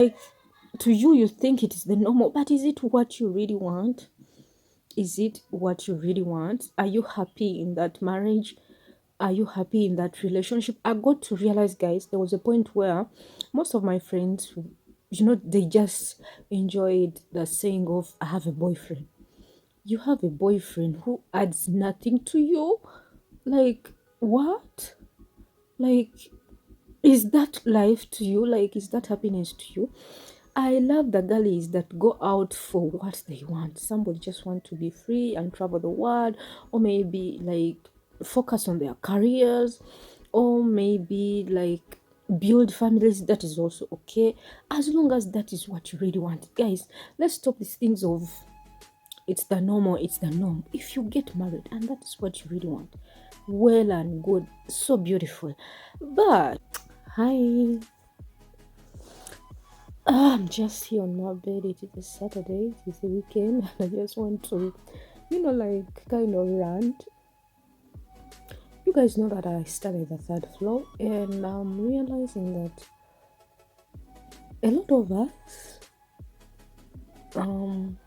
Like, to you, you think it is the normal, but is it what you really want? Is it what you really want? Are you happy in that marriage? Are you happy in that relationship? I got to realize, guys, there was a point where most of my friends, they just enjoyed the saying of, I have a boyfriend. You have a boyfriend who adds nothing to you? Like, what? Like, is that life to you? Like, is that happiness to you? I love the girlies that go out for what they want. Somebody just want to be free and travel the world, or maybe like focus on their careers, or maybe like build families. That is also okay, as long as that is what you really want. Guys, let's stop these things of it's the normal, it's the norm. If you get married and that is what you really want, well and good, so beautiful. But hi, I'm just here on my bed. It is a Saturday, it is a weekend, and I just want to, like kind of rant. You guys know that I study the third floor, and I'm realizing that a lot of us, um,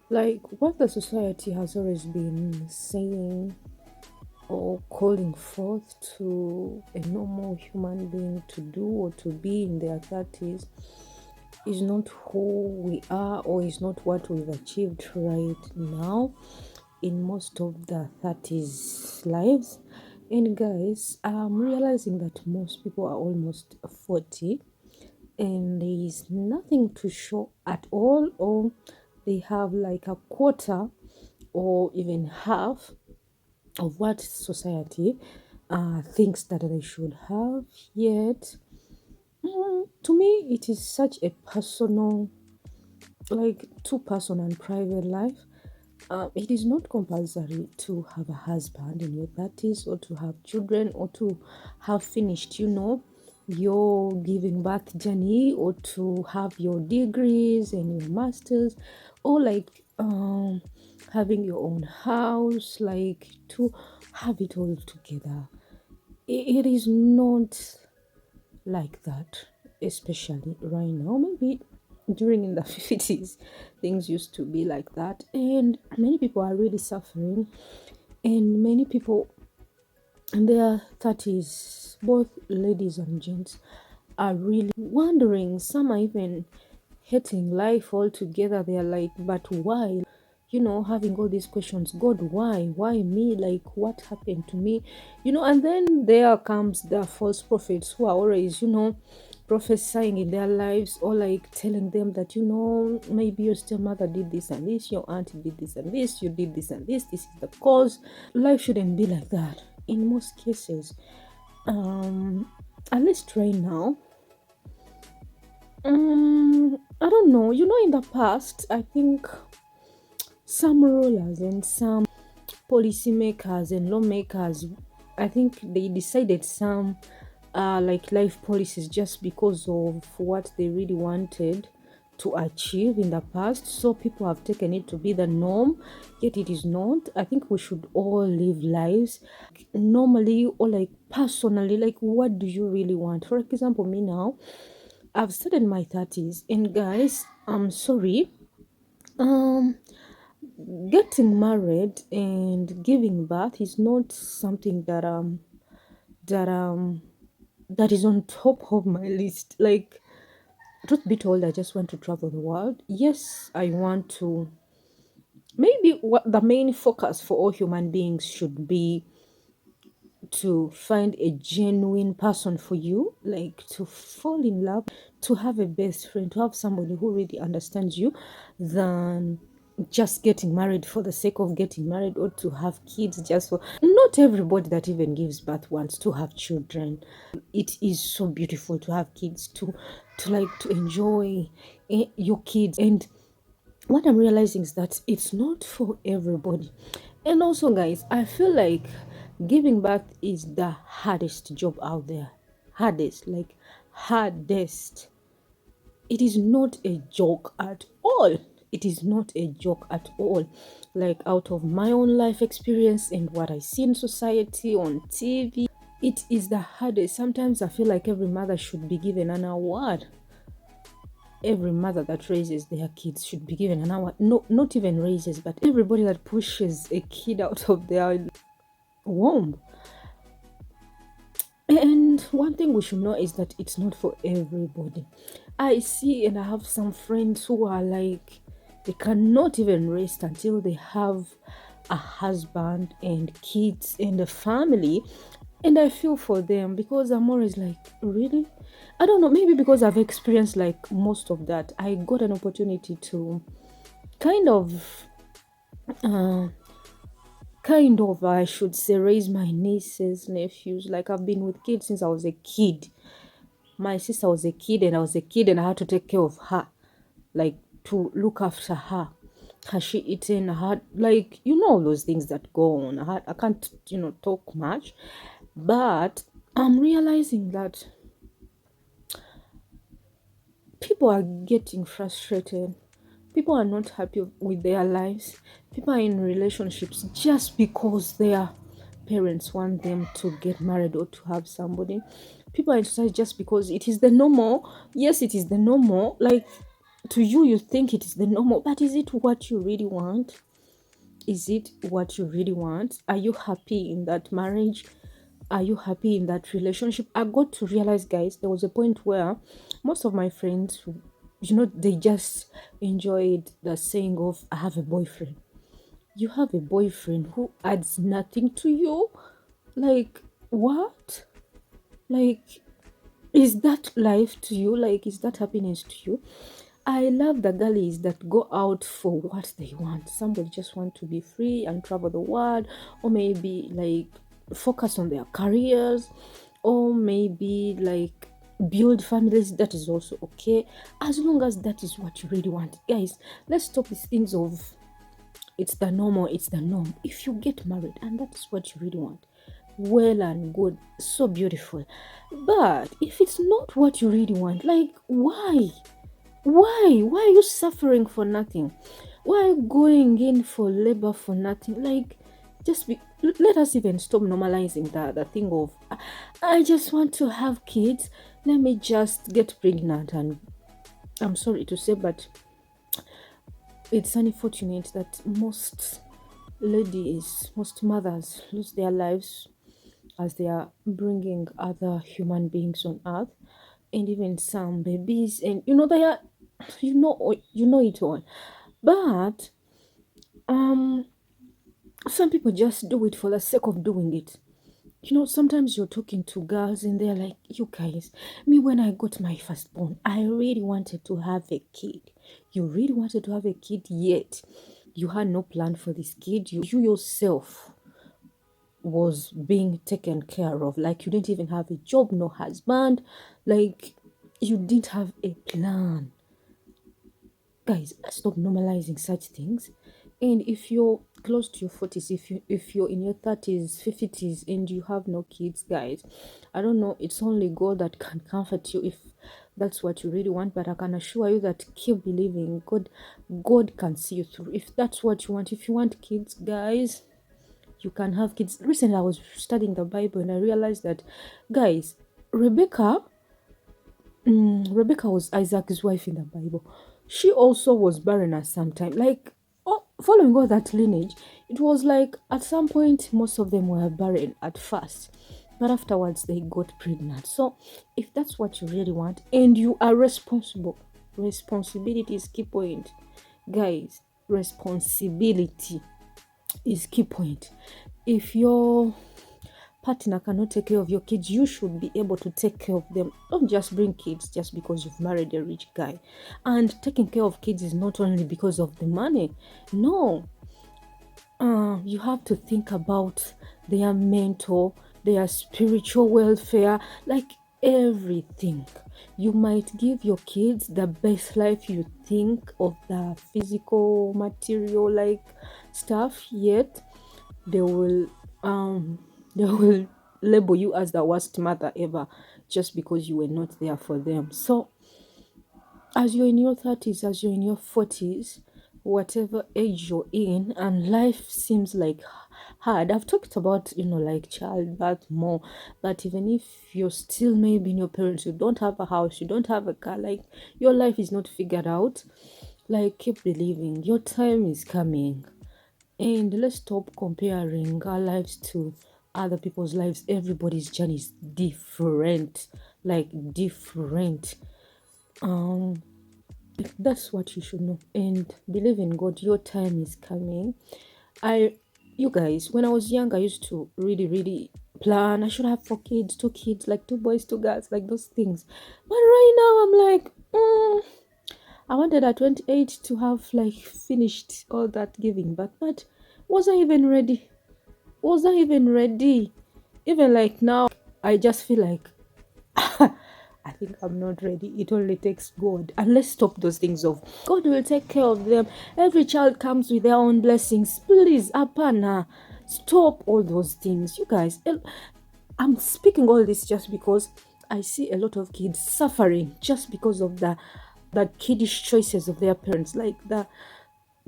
like what the society has always been saying or calling forth to a normal human being to do or to be in their 30s is not who we are, or is not what we've achieved right now in most of the 30s lives. And guys, I'm realizing that most people are almost 40 and there is nothing to show at all, or they have like a quarter or even half of what society thinks that they should have. Yet, to me, it is such a personal, like too personal and private life. It is not compulsory to have a husband in your 30s, or to have children, or to have finished, your giving birth journey, or to have your degrees and your masters, or like having your own house, like to have it all together. It is not like that, especially right now. Maybe during in the 50s, things used to be like that, and many people are really suffering, and many people in their 30s, both ladies and gents, are really wondering. Some are even hating life altogether. They are like, but why? Having all these questions. God, why? Why me? Like, what happened to me? And then there comes the false prophets who are always, prophesying in their lives, or like telling them that, maybe your stepmother did this and this, your auntie did this and this, you did this and this is the cause. Life shouldn't be like that in most cases. At least right now, I don't know. In the past, I think some rulers and some policymakers and lawmakers, I think they decided some like life policies just because of what they really wanted to achieve in the past. So people have taken it to be the norm, yet it is not. I think we should all live lives normally, or like personally. Like, what do you really want? For example, me now, I've started my 30s, and guys, I'm sorry. Um, Getting married and giving birth is not something that that is on top of my list. Like, truth be told, I just want to travel the world. Yes, I want to. Maybe what the main focus for all human beings should be to find a genuine person for you, like to fall in love, to have a best friend, to have somebody who really understands you, than just getting married for the sake of getting married, or to have kids just for. Not everybody that even gives birth wants to have children. It is so beautiful to have kids, to like to enjoy your kids. And what I'm realizing is that it's not for everybody. And also, guys, I feel like giving birth is the hardest job out there. Hardest, like hardest. It is not a joke at all. It is not a joke at all. Like, out of my own life experience and what I see in society on TV, it is the hardest. Sometimes I feel like every mother should be given an award every mother that raises their kids should be given an hour. No, not even raises, but everybody that pushes a kid out of their womb. And one thing we should know is that it's not for everybody. I see and I have some friends who are like, they cannot even rest until they have a husband and kids and a family. And I feel for them because I'm always like, really? I don't know, maybe because I've experienced like most of that. I got an opportunity to kind of uh, I should say, raise my nieces, nephews. Like, I've been with kids since I was a kid. My sister was a kid, and I was a kid, and I had to take care of her, like, to look after her. Has she eaten? Like, all those things that go on. I can't, talk much, but I'm realizing that people are getting frustrated. People are not happy with their lives. People are in relationships just because their parents want them to get married or to have somebody. People are in society just because it is the normal. Yes, it is the normal. Like, to you, you think it is the normal, but is it what you really want? Is it what you really want? Are you happy in that marriage? Are you happy in that relationship? I got to realize, guys, there was a point where most of my friends, they just enjoyed the saying of, I have a boyfriend. You have a boyfriend who adds nothing to you? Like, what? Like, is that life to you? Like, is that happiness to you? I love the girlies that go out for what they want. Somebody just want to be free and travel the world, or maybe like focus on their careers, or maybe like build families. That is also okay, as long as that is what you really want. Guys, let's stop these things of it's the normal, it's the norm. If you get married and that is what you really want, well and good, so beautiful. But if it's not what you really want, like, why are you suffering for nothing? Why are you going in for labor for nothing? Like, let us even stop normalizing the thing of, I just want to have kids, let me just get pregnant. And I'm sorry to say, but it's unfortunate that most mothers lose their lives as they are bringing other human beings on earth, and even some babies, and they are, it all. But um some people just do it for the sake of doing it. Sometimes you're talking to girls and they're like, you guys, me, when I got my firstborn, I really wanted to have a kid. You really wanted to have a kid, yet you had no plan for this kid. You yourself was being taken care of. Like, you didn't even have a job, no husband. Like, you didn't have a plan. Guys, stop normalizing such things. And if you're close to your 40s, if you're in your 30s, 50s, and you have no kids, guys, I don't know, it's only God that can comfort you if that's what you really want. But I can assure you that keep believing. God can see you through. If that's what you want, if you want kids, guys, you can have kids. Recently I was studying the Bible and I realized that, guys, Rebecca was Isaac's wife in the Bible. She also was barren at some time. Like, following all that lineage, it was like at some point most of them were barren at first, but afterwards they got pregnant. So, if that's what you really want and you are responsible, responsibility is key point, guys. Responsibility is key point. If your partner cannot take care of your kids, you should be able to take care of them. Don't just bring kids just because you've married a rich guy. And taking care of kids is not only because of the money. No, you have to think about their mental, their spiritual welfare, like everything. You might give your kids the best life you think of, the physical, material, like stuff, yet they will um they will label you as the worst mother ever just because you were not there for them. So as you're in your 30s, as you're in your 40s, whatever age you're in, and life seems like hard. I've talked about, like childbirth more, but even if you're still maybe in your parents, you don't have a house, you don't have a car, like your life is not figured out, like keep believing your time is coming. And let's stop comparing our lives to other people's lives. Everybody's journey is different, like different. Um, that's what you should know. And believe in God, your time is coming. I, you guys, when I was young, I used to really, really plan. I should have 4 kids, 2 kids, like 2 boys, 2 girls, like those things. But right now, I'm like, I wanted at 28 to have like finished all that giving, but was I even ready? Was I even ready? Even like now, I just feel like I think I'm not ready. It only takes God. And let's stop those things of God will take care of them. Every child comes with their own blessings. Please, Apana, stop all those things. You guys, I'm speaking all this just because I see a lot of kids suffering just because of the kiddish choices of their parents, like the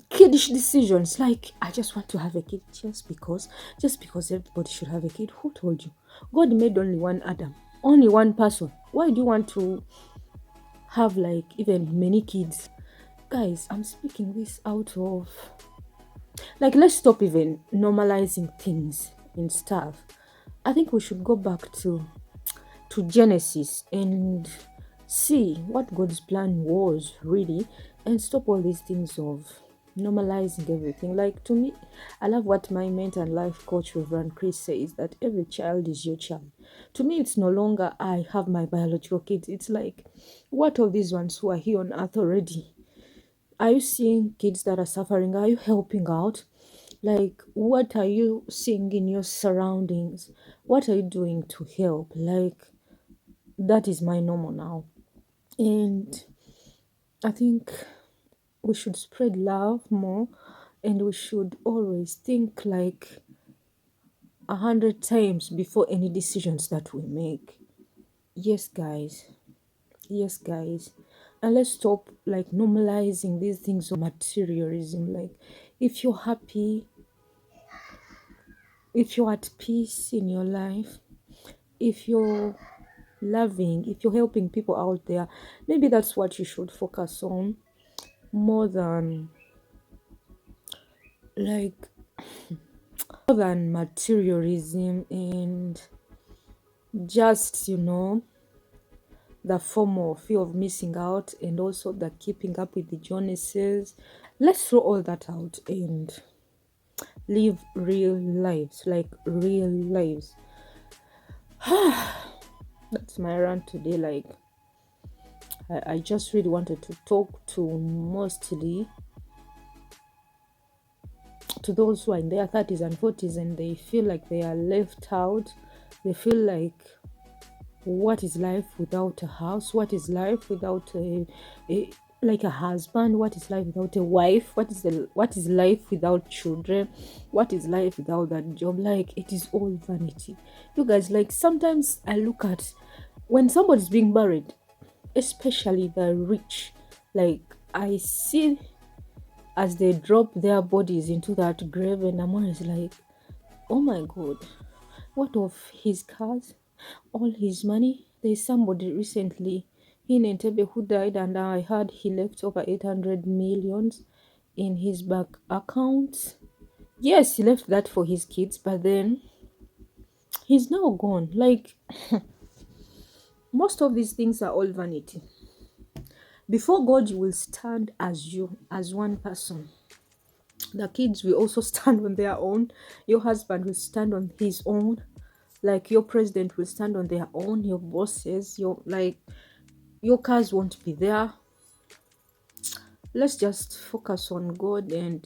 kiddish decisions. Like, I just want to have a kid just because everybody should have a kid. Who told you? God made only one Adam, only one person. Why do you want to have like even many kids? Guys, I'm speaking this out of, like, let's stop even normalizing things and stuff. I think we should go back to Genesis and see what God's plan was really, and stop all these things of normalizing everything. Like, to me, I love what my mentor and life coach Reverend Chris says, that every child is your child. To me, it's no longer I have my biological kids. It's like, what of these ones who are here on earth already? Are you seeing kids that are suffering? Are you helping out? Like, what are you seeing in your surroundings? What are you doing to help? Like, that is my normal now. And I think we should spread love more, and we should always think like 100 times before any decisions that we make. Yes, guys. Yes, guys. And let's stop like normalizing these things of materialism. Like, if you're happy, if you're at peace in your life, if you're loving, if you're helping people out there, maybe that's what you should focus on more than like more than materialism and just, the FOMO, fear of missing out, and also the keeping up with the Joneses. Let's throw all that out and live real lives, like real lives. That's my rant today. Like, I just really wanted to talk to mostly to those who are in their 30s and 40s and they feel like they are left out. They feel like, what is life without a house? What is life without a like a husband? What is life without a wife? What is life without children? What is life without that job? Like, it is all vanity. You guys, like, sometimes I look at when somebody's being buried, especially the rich, like, I see as they drop their bodies into that grave, and I'm always like, oh my god, what of his cars, all his money? There's somebody recently in Entebbe who died, and I heard he left over 800 millions in his bank account. Yes, he left that for his kids, but then he's now gone. Like, most of these things are all vanity. Before God, you will stand as you, as one person. The kids will also stand on their own. Your husband will stand on his own. Like, your president will stand on their own. Your bosses, your cars won't be there. Let's just focus on God and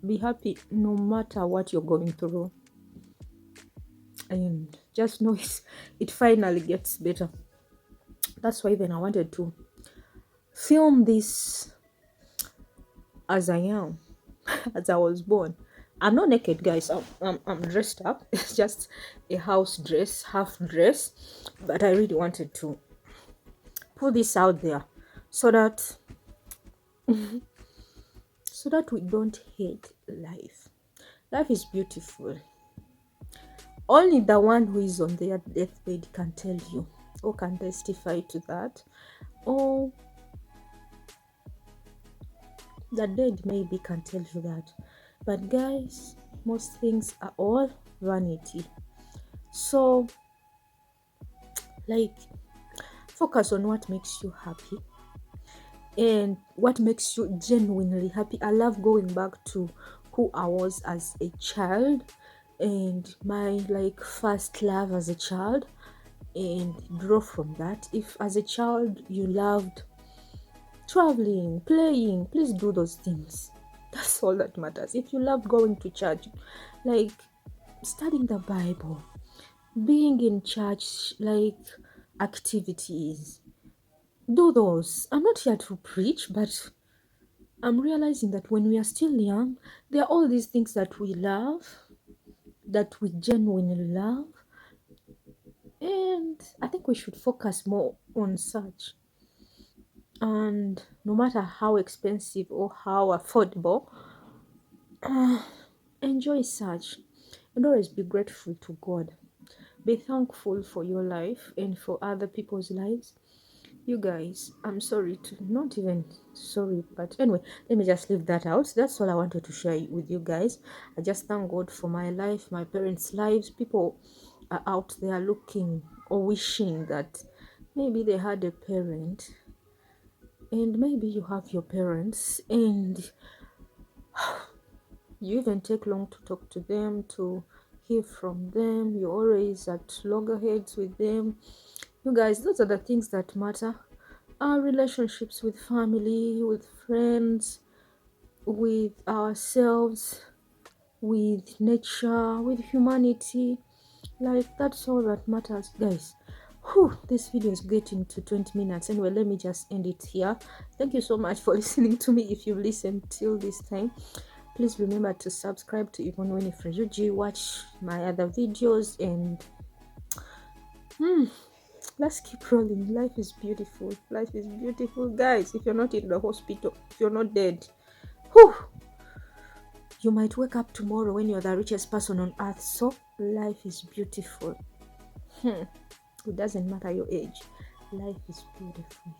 be happy no matter what you're going through. And just know it finally gets better. That's why even I wanted to film this as I am, as I was born. I'm not naked, guys. I'm dressed up. It's just a house dress, half dress. But I really wanted to put this out there so that so that we don't hate life. Life is beautiful. Only the one who is on their deathbed can tell you or can testify to that, or the dead maybe can tell you that. But guys, most things are all vanity. So, like, focus on what makes you happy and what makes you genuinely happy. I love going back to who I was as a child and my like first love as a child, and draw from that. If as a child you loved traveling, playing, please do those things. That's all that matters. If you love going to church, like studying the Bible, being in church, like activities, do those. I'm not here to preach, but I'm realizing that when we are still young, there are all these things that we love, that we genuinely love, and I think we should focus more on such. And no matter how expensive or how affordable, enjoy such and always be grateful to God. Be thankful for your life and for other people's lives. You guys, I'm sorry to not even sorry, but anyway, let me just leave that out. That's all I wanted to share with you guys. I just thank God for my life, my parents' lives. People are out there looking or wishing that maybe they had a parent, and maybe you have your parents, and you even take long to talk to them, to hear from them. You're always at loggerheads with them. You guys, those are the things that matter. Our relationships with family, with friends, with ourselves, with nature, with humanity. Like, that's all that matters, guys. Whew, this video is getting to 20 minutes. Anyway, let me just end it here. Thank you so much for listening to me. If you've listened till this time, please remember to subscribe to Even When If Refugee, watch my other videos, and let's keep rolling. Life is beautiful. Life is beautiful, guys. If you're not in the hospital, if you're not dead, whew, you might wake up tomorrow when you're the richest person on earth. So life is beautiful. It doesn't matter your age. Life is beautiful.